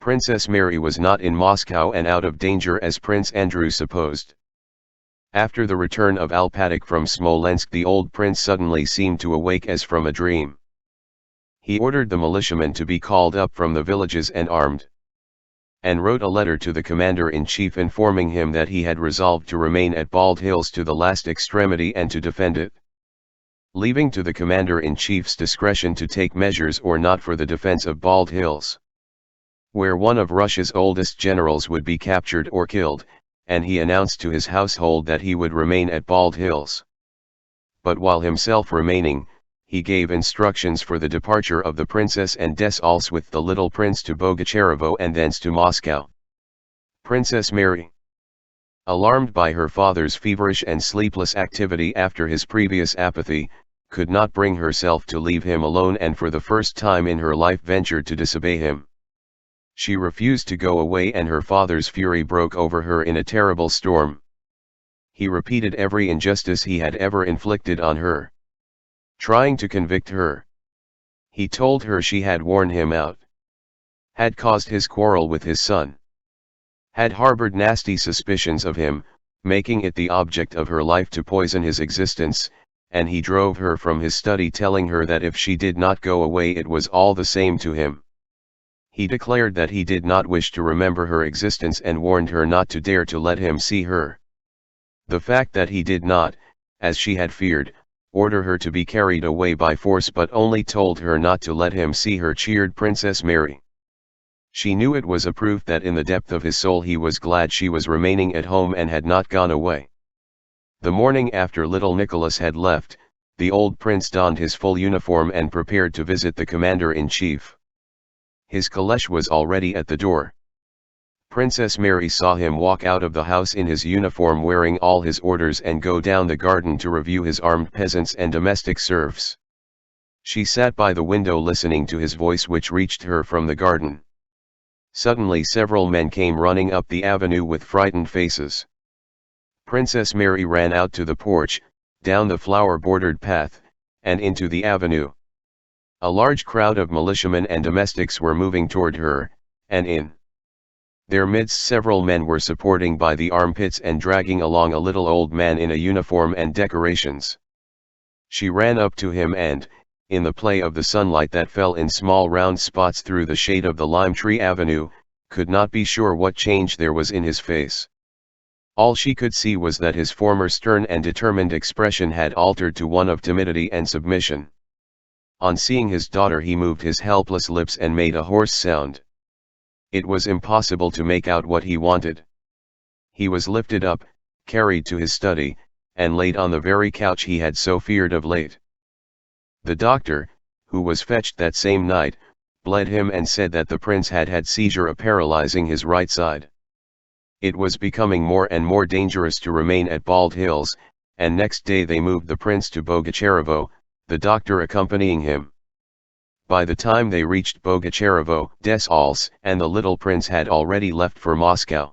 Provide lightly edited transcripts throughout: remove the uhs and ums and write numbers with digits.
Princess Mary was not in Moscow and out of danger as Prince Andrew supposed. After the return of Alpatych from Smolensk, the old prince suddenly seemed to awake as from a dream. He ordered the militiamen to be called up from the villages and armed, and wrote a letter to the commander-in-chief informing him that he had resolved to remain at Bald Hills to the last extremity and to defend it, leaving to the commander-in-chief's discretion to take measures or not for the defense of Bald Hills, where one of Russia's oldest generals would be captured or killed, and he announced to his household that he would remain at Bald Hills. But while himself remaining, he gave instructions for the departure of the princess and Dessalles with the little prince to Bogucharovo and thence to Moscow. Princess Mary, alarmed by her father's feverish and sleepless activity after his previous apathy, could not bring herself to leave him alone and for the first time in her life ventured to disobey him. She refused to go away and her father's fury broke over her in a terrible storm. He repeated every injustice he had ever inflicted on her, trying to convict her. He told her she had worn him out, had caused his quarrel with his son, had harbored nasty suspicions of him, making it the object of her life to poison his existence, and he drove her from his study telling her that if she did not go away it was all the same to him. He declared that he did not wish to remember her existence and warned her not to dare to let him see her. The fact that he did not, as she had feared, order her to be carried away by force but only told her not to let him see her cheered Princess Mary. She knew it was a proof that in the depth of his soul he was glad she was remaining at home and had not gone away. The morning after little Nicholas had left, the old prince donned his full uniform and prepared to visit the commander-in-chief. His caleche was already at the door. Princess Mary saw him walk out of the house in his uniform wearing all his orders and go down the garden to review his armed peasants and domestic serfs. She sat by the window listening to his voice which reached her from the garden. Suddenly several men came running up the avenue with frightened faces. Princess Mary ran out to the porch, down the flower-bordered path, and into the avenue. A large crowd of militiamen and domestics were moving toward her, and in their midst several men were supporting by the armpits and dragging along a little old man in a uniform and decorations. She ran up to him and, in the play of the sunlight that fell in small round spots through the shade of the lime tree avenue, could not be sure what change there was in his face. All she could see was that his former stern and determined expression had altered to one of timidity and submission. On seeing his daughter he moved his helpless lips and made a hoarse sound. It was impossible to make out what he wanted. He was lifted up, carried to his study, and laid on the very couch he had so feared of late. The doctor, who was fetched that same night, bled him and said that the prince had had seizure paralyzing his right side. It was becoming more and more dangerous to remain at Bald Hills, and next day they moved the prince to Bogucharovo, the doctor accompanying him. By the time they reached Bogucharovo, Dessalles and the little prince had already left for Moscow.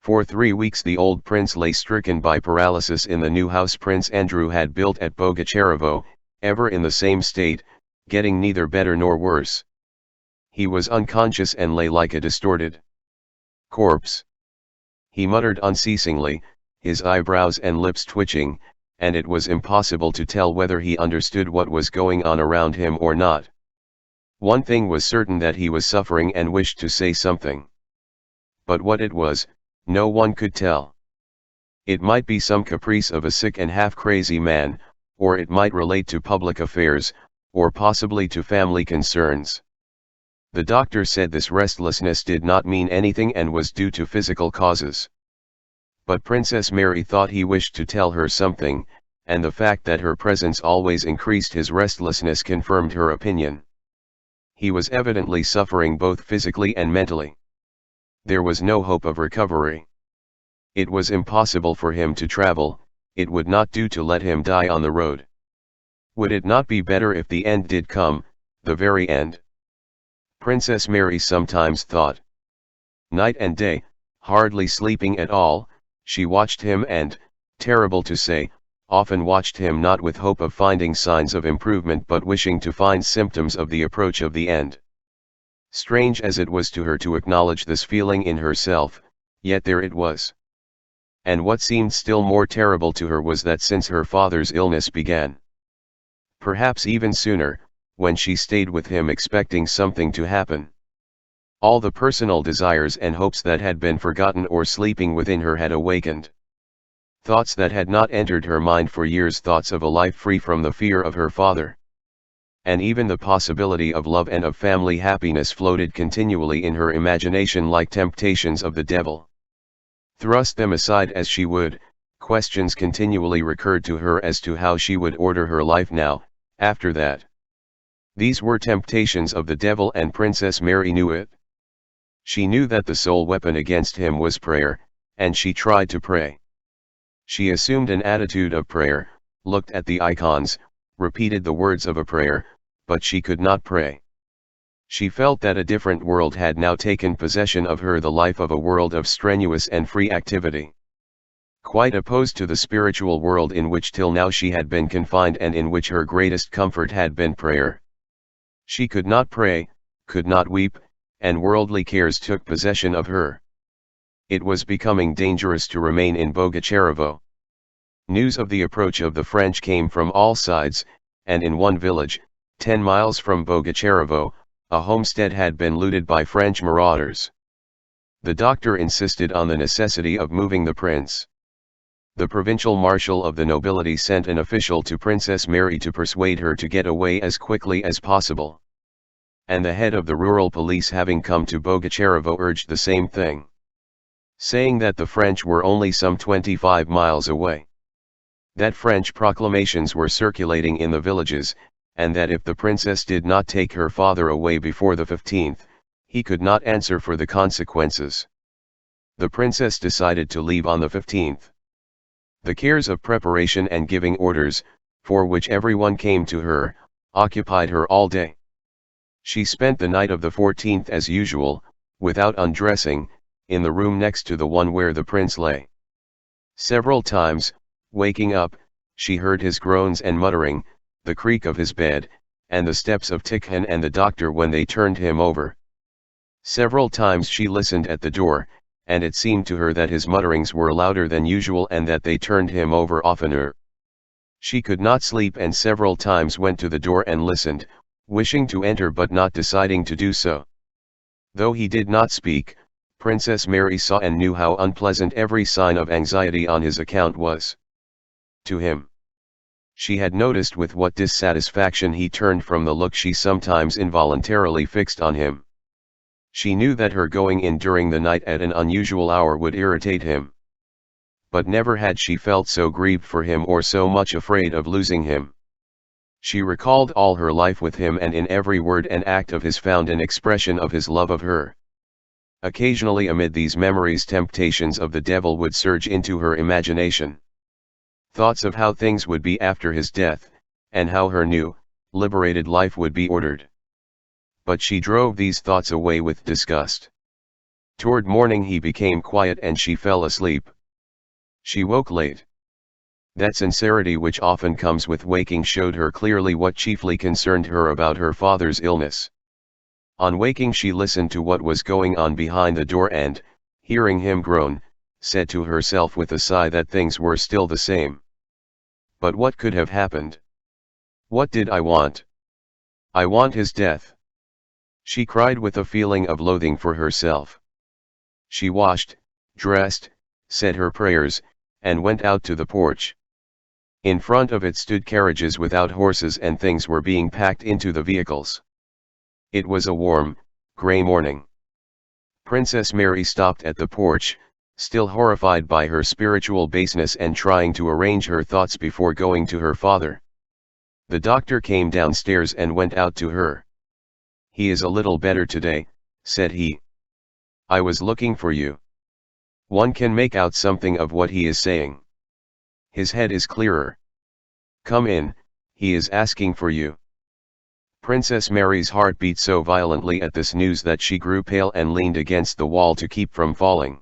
For 3 weeks the old prince lay stricken by paralysis in the new house Prince Andrew had built at Bogucharovo, ever in the same state, getting neither better nor worse. He was unconscious and lay like a distorted corpse. He muttered unceasingly, his eyebrows and lips twitching, and it was impossible to tell whether he understood what was going on around him or not. One thing was certain, that he was suffering and wished to say something. But what it was, no one could tell. It might be some caprice of a sick and half-crazy man, or it might relate to public affairs, or possibly to family concerns. The doctor said this restlessness did not mean anything and was due to physical causes. But Princess Mary thought he wished to tell her something, and the fact that her presence always increased his restlessness confirmed her opinion. He was evidently suffering both physically and mentally. There was no hope of recovery. It was impossible for him to travel, it would not do to let him die on the road. Would it not be better if the end did come, the very end? Princess Mary sometimes thought. Night and day, hardly sleeping at all, she watched him and, terrible to say, often watched him not with hope of finding signs of improvement but wishing to find symptoms of the approach of the end. Strange as it was to her to acknowledge this feeling in herself, yet there it was. And what seemed still more terrible to her was that since her father's illness began, perhaps even sooner, when she stayed with him expecting something to happen, all the personal desires and hopes that had been forgotten or sleeping within her had awakened. Thoughts that had not entered her mind for years, thoughts of a life free from the fear of her father. And even the possibility of love and of family happiness floated continually in her imagination like temptations of the devil. Thrust them aside as she would, questions continually recurred to her as to how she would order her life now, after that. These were temptations of the devil, and Princess Mary knew it. She knew that the sole weapon against him was prayer, and she tried to pray. She assumed an attitude of prayer, looked at the icons, repeated the words of a prayer, but she could not pray. She felt that a different world had now taken possession of her, the life of a world of strenuous and free activity, quite opposed to the spiritual world in which till now she had been confined and in which her greatest comfort had been prayer. She could not pray, could not weep, and worldly cares took possession of her. It was becoming dangerous to remain in Bogucharovo. News of the approach of the French came from all sides, and in one village, 10 miles from Bogucharovo, a homestead had been looted by French marauders. The doctor insisted on the necessity of moving the prince. The provincial marshal of the nobility sent an official to Princess Mary to persuade her to get away as quickly as possible. And the head of the rural police, having come to Bogucharovo, urged the same thing, saying that the French were only some 25 miles away. That French proclamations were circulating in the villages, and that if the princess did not take her father away before the 15th, he could not answer for the consequences. The princess decided to leave on the 15th. The cares of preparation and giving orders, for which everyone came to her, occupied her all day. She spent the night of the 14th as usual, without undressing, in the room next to the one where the prince lay. Several times, waking up, she heard his groans and muttering, the creak of his bed, and the steps of Tikhon and the doctor when they turned him over. Several times she listened at the door, and it seemed to her that his mutterings were louder than usual and that they turned him over oftener. She could not sleep, and several times went to the door and listened, wishing to enter but not deciding to do so. Though he did not speak, Princess Mary saw and knew how unpleasant every sign of anxiety on his account was to him. She had noticed with what dissatisfaction he turned from the look she sometimes involuntarily fixed on him. She knew that her going in during the night at an unusual hour would irritate him. But never had she felt so grieved for him or so much afraid of losing him. She recalled all her life with him, and in every word and act of his found an expression of his love of her. Occasionally amid these memories temptations of the devil would surge into her imagination. Thoughts of how things would be after his death, and how her new, liberated life would be ordered. But she drove these thoughts away with disgust. Toward morning he became quiet and she fell asleep. She woke late. That sincerity which often comes with waking showed her clearly what chiefly concerned her about her father's illness. On waking she listened to what was going on behind the door and, hearing him groan, said to herself with a sigh that things were still the same. But what could have happened? What did I want? I want his death. She cried with a feeling of loathing for herself. She washed, dressed, said her prayers, and went out to the porch. In front of it stood carriages without horses and things were being packed into the vehicles. It was a warm, grey morning. Princess Mary stopped at the porch, still horrified by her spiritual baseness and trying to arrange her thoughts before going to her father. The doctor came downstairs and went out to her. "He is a little better today," said he. "I was looking for you. One can make out something of what he is saying. His head is clearer. Come in, he is asking for you." Princess Mary's heart beat so violently at this news that she grew pale and leaned against the wall to keep from falling.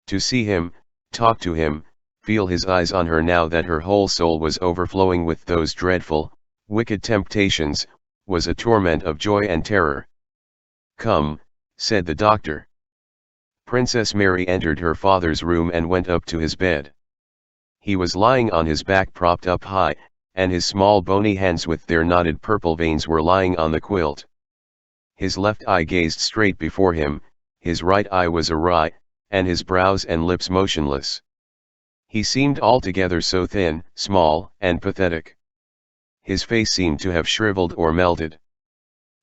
To see him, talk to him, feel his eyes on her now that her whole soul was overflowing with those dreadful, wicked temptations, was a torment of joy and terror. "Come," said the doctor. Princess Mary entered her father's room and went up to his bed. He was lying on his back propped up high, and his small bony hands with their knotted purple veins were lying on the quilt. His left eye gazed straight before him, his right eye was awry, and his brows and lips motionless. He seemed altogether so thin, small, and pathetic. His face seemed to have shriveled or melted.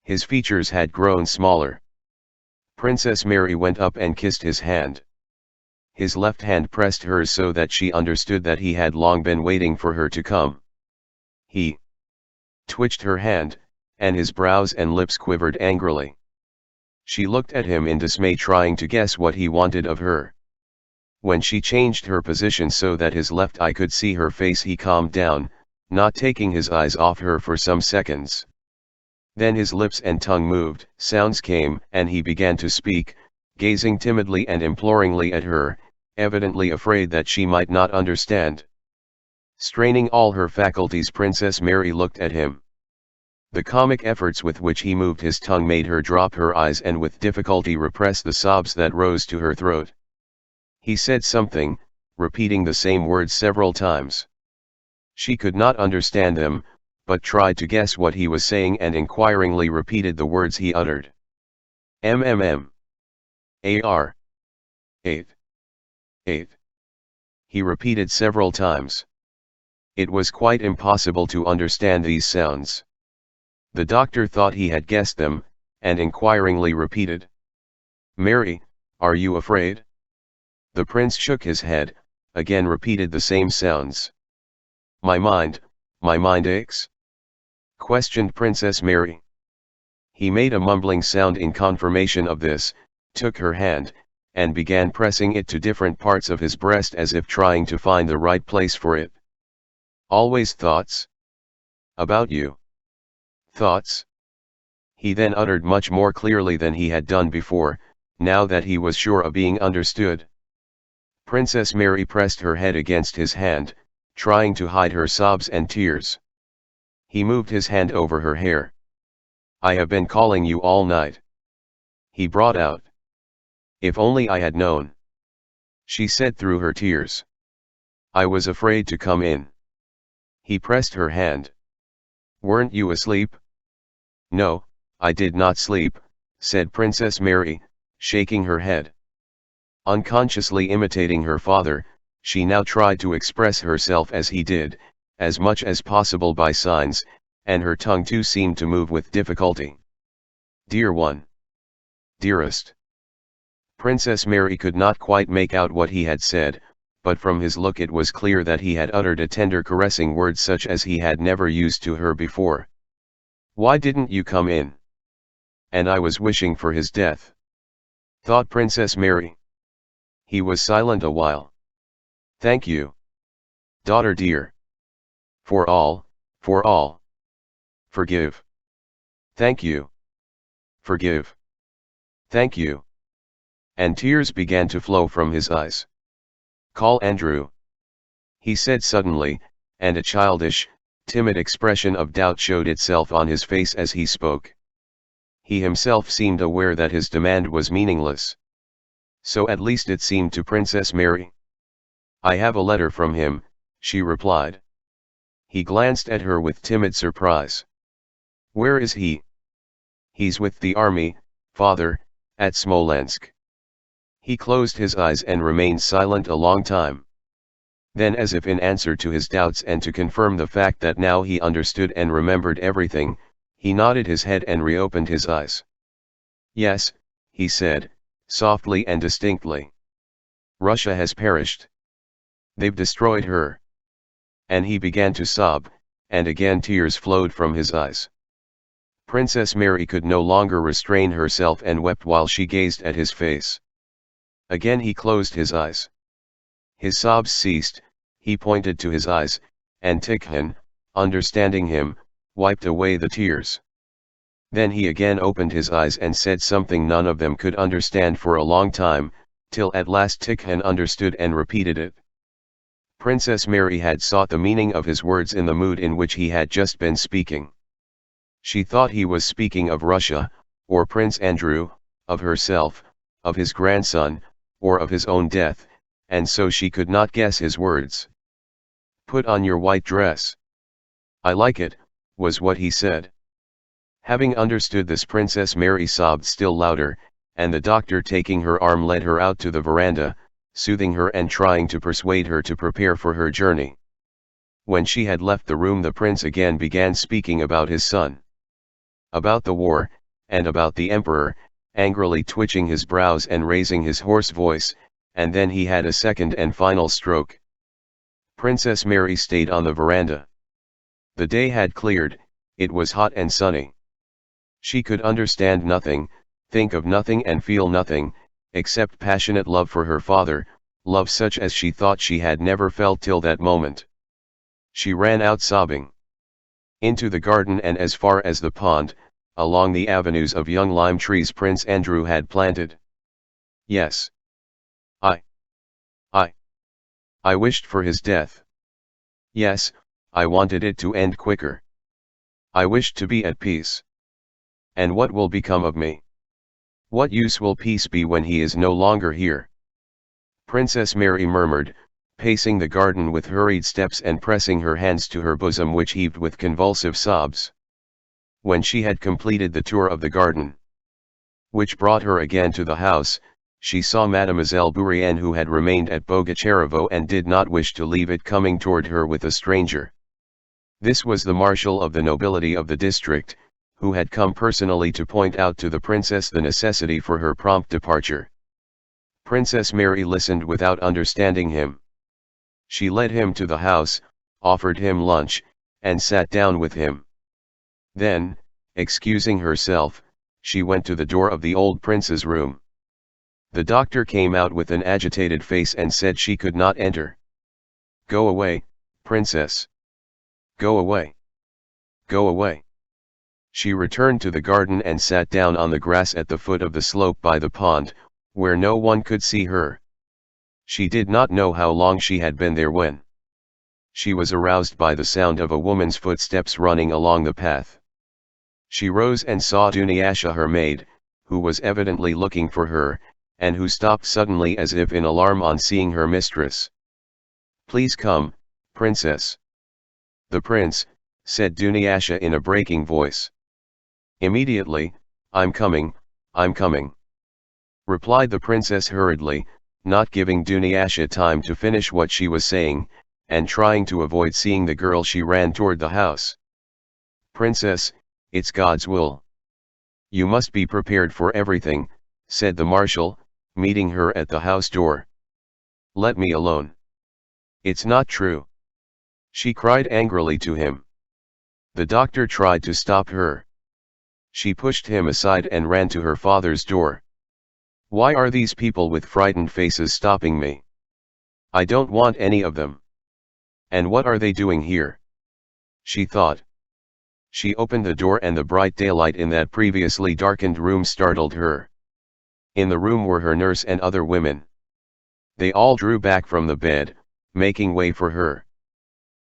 His features had grown smaller. Princess Mary went up and kissed his hand. His left hand pressed hers so that she understood that he had long been waiting for her to come. He twitched her hand, and his brows and lips quivered angrily. She looked at him in dismay, trying to guess what he wanted of her. When she changed her position so that his left eye could see her face, he calmed down, not taking his eyes off her for some seconds. Then his lips and tongue moved, sounds came, and he began to speak, gazing timidly and imploringly at her, evidently afraid that she might not understand. Straining all her faculties, Princess Mary looked at him. The comic efforts with which he moved his tongue made her drop her eyes and with difficulty repress the sobs that rose to her throat. He said something, repeating the same words several times. She could not understand them, but tried to guess what he was saying and inquiringly repeated the words he uttered. MMM. AR. 8. 8. He repeated several times. It was quite impossible to understand these sounds. The doctor thought he had guessed them, and inquiringly repeated. "Mary, are you afraid?" The prince shook his head, again repeated the same sounds. My mind aches?" questioned Princess Mary. He made a mumbling sound in confirmation of this, took her hand, and began pressing it to different parts of his breast as if trying to find the right place for it. "Always thoughts? About you? Thoughts?" He then uttered much more clearly than he had done before, now that he was sure of being understood. Princess Mary pressed her head against his hand, trying to hide her sobs and tears. He moved his hand over her hair. "I have been calling you all night," he brought out. "If only I had known," she said through her tears. "I was afraid to come in." He pressed her hand. "Weren't you asleep?" "No, I did not sleep," said Princess Mary, shaking her head. Unconsciously imitating her father, she now tried to express herself as he did, as much as possible by signs, and her tongue too seemed to move with difficulty. "Dear one. Dearest." Princess Mary could not quite make out what he had said, but from his look it was clear that he had uttered a tender caressing word such as he had never used to her before. "Why didn't you come in?" "And I was wishing for his death," thought Princess Mary. He was silent a while. "Thank you, daughter dear. For all. Forgive. Thank you. Forgive. Thank you." And tears began to flow from his eyes. "Call Andrew," he said suddenly, and a childish, timid expression of doubt showed itself on his face as he spoke. He himself seemed aware that his demand was meaningless. So at least it seemed to Princess Mary. "I have a letter from him," she replied. He glanced at her with timid surprise. "Where is he?" "He's with the army, father, at Smolensk." He closed his eyes and remained silent a long time. Then, as if in answer to his doubts and to confirm the fact that now he understood and remembered everything, he nodded his head and reopened his eyes. "Yes," he said, softly and distinctly. "Russia has perished. They've destroyed her." And he began to sob, and again tears flowed from his eyes. Princess Mary could no longer restrain herself and wept while she gazed at his face. Again he closed his eyes. His sobs ceased, he pointed to his eyes, and Tikhon, understanding him, wiped away the tears. Then he again opened his eyes and said something none of them could understand for a long time, till at last Tikhon understood and repeated it. Princess Mary had sought the meaning of his words in the mood in which he had just been speaking. She thought he was speaking of Russia, or Prince Andrew, of herself, of his grandson, or of his own death, and so she could not guess his words. "Put on your white dress." "I like it," was what he said. Having understood this, Princess Mary sobbed still louder, and the doctor, taking her arm, led her out to the veranda, soothing her and trying to persuade her to prepare for her journey. When she had left the room, the prince again began speaking about his son, about the war, and about the emperor, angrily twitching his brows and raising his hoarse voice, and then he had a second and final stroke. Princess Mary stayed on the veranda. The day had cleared, it was hot and sunny. She could understand nothing, think of nothing and feel nothing, except passionate love for her father, love such as she thought she had never felt till that moment. She ran out sobbing into the garden and as far as the pond, along the avenues of young lime trees Prince Andrew had planted. Yes. I wished for his death. Yes, I wanted it to end quicker. I wished to be at peace. And what will become of me? What use will peace be when he is no longer here? Princess Mary murmured, pacing the garden with hurried steps and pressing her hands to her bosom, which heaved with convulsive sobs. When she had completed the tour of the garden, which brought her again to the house, she saw Mademoiselle Bourienne, who had remained at Bogucharovo and did not wish to leave it, coming toward her with a stranger. This was the marshal of the nobility of the district, who had come personally to point out to the princess the necessity for her prompt departure. Princess Mary listened without understanding him. She led him to the house, offered him lunch, and sat down with him. Then, excusing herself, she went to the door of the old prince's room. The doctor came out with an agitated face and said she could not enter. "Go away, princess. Go away. Go away." She returned to the garden and sat down on the grass at the foot of the slope by the pond, where no one could see her. She did not know how long she had been there when she was aroused by the sound of a woman's footsteps running along the path. She rose and saw Dunyasha, her maid, who was evidently looking for her, and who stopped suddenly as if in alarm on seeing her mistress. "Please come, princess." "The prince," said Dunyasha in a breaking voice. "Immediately, I'm coming, replied the princess hurriedly, not giving Dunyasha time to finish what she was saying, and trying to avoid seeing the girl. She ran toward the house. "Princess, it's God's will. You must be prepared for everything," said the marshal, meeting her at the house door. "Let me alone." "It's not true," she cried angrily to him. The doctor tried to stop her. She pushed him aside and ran to her father's door. "Why are these people with frightened faces stopping me? I don't want any of them. And what are they doing here?" she thought. She opened the door and the bright daylight in that previously darkened room startled her. In the room were her nurse and other women. They all drew back from the bed, making way for her.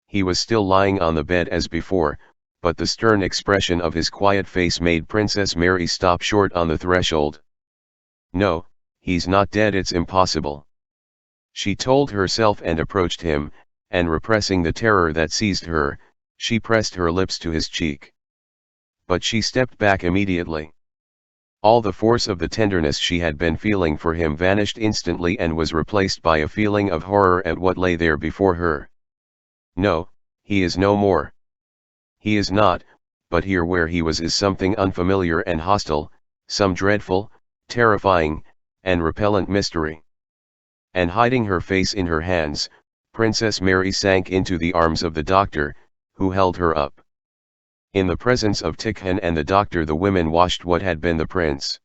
He was still lying on the bed as before, but the stern expression of his quiet face made Princess Mary stop short on the threshold. "No, he's not dead, it's impossible," she told herself, and approached him, and repressing the terror that seized her, she pressed her lips to his cheek. But she stepped back immediately. All the force of the tenderness she had been feeling for him vanished instantly and was replaced by a feeling of horror at what lay there before her. No, he is no more. He is not, but here where he was is something unfamiliar and hostile, some dreadful, terrifying, and repellent mystery. And hiding her face in her hands, Princess Mary sank into the arms of the doctor, who held her up. In the presence of Tikhon and the doctor, the women washed what had been the prince.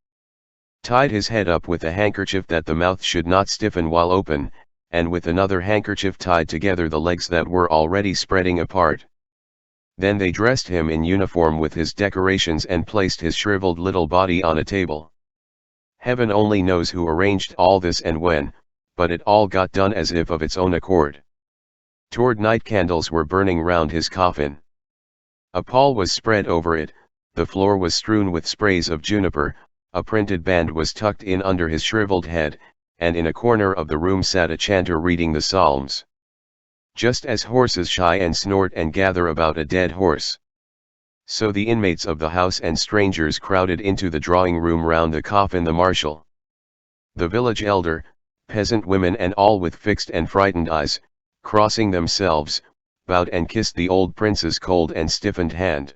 Tied his head up with a handkerchief that the mouth should not stiffen while open, and with another handkerchief tied together the legs that were already spreading apart. Then they dressed him in uniform with his decorations and placed his shriveled little body on a table. Heaven only knows who arranged all this and when, but it all got done as if of its own accord. Toward night candles were burning round his coffin. A pall was spread over it, the floor was strewn with sprays of juniper, a printed band was tucked in under his shriveled head, and in a corner of the room sat a chanter reading the psalms. Just as horses shy and snort and gather about a dead horse, so the inmates of the house and strangers crowded into the drawing room round the coffin. The marshal, the village elder, peasant women and all with fixed and frightened eyes, crossing themselves, bowed and kissed the old prince's cold and stiffened hand.